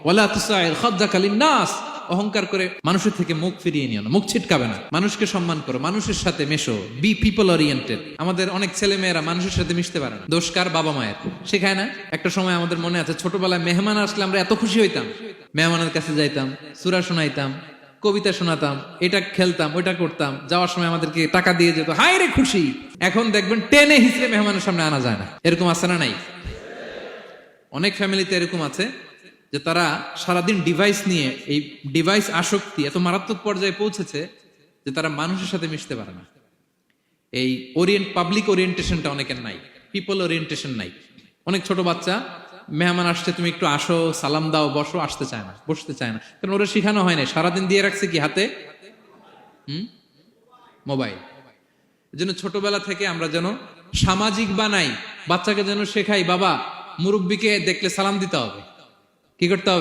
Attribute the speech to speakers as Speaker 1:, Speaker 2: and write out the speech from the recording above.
Speaker 1: ওয়ালা তুসাইর খাদ্দাকা লিন-নাস, অহংকার করে মানুষের থেকে মুখ ফিরিয়ে নিও না, মুখ ছিটকাবে না। মানুষকে সম্মান করো, মানুষের সাথে মেশো, বি পিপল ওরিয়েন্টেড। আমাদের অনেক ছেলে মেয়েরা মানুষের সাথে মিশতে পারে না, দোষ কার? বাবা মায়ের। শেখায় না। একটা সময় আমাদের মনে আছে, ছোটবেলায় মেহমান আসলে আমরা এত খুশি হইতাম, মেহমানের কাছে যাইতাম, সূরা শোনাইতাম, কবিতা শোনাতাম, এটা খেলতাম, ওইটা করতাম, যাওয়ার সময় আমাদেরকে টাকা দিয়ে যেত, হায় রে খুশি। এখন দেখবেন টেনে হিসেবে মেহমানের সামনে আনা যায় না। এরকম আছে না নাই? অনেক ফ্যামিলিতে এরকম আছে যে তারা সারাদিন ডিভাইস নিয়ে, এই ডিভাইস আসক্তি এত মারাত্মক পর্যায়ে পৌঁছেছে যে তারা মানুষের সাথে মিশতে পারে না। এই পাবলিক ওরিয়েন্টেশনটা অনেকের নাই, পিপল ওরিয়েন্টেশন নাই। অনেক ছোট বাচ্চা, মেহমান আসছে, তুমি একটু আসো, সালাম দাও, বসো, আসতে চায় না, বসতে চায় না, কারণ ওরা শিখানো হয় না। সারাদিন দিয়ে রাখছে কি হাতে? মোবাইল। এই জন্য ছোটবেলা থেকে আমরা যেন সামাজিক বানাই, বাচ্চাকে যেন শেখাই, বাবা মুরব্বীকে দেখলে সালাম দিতে হবে। কি করতে হবে?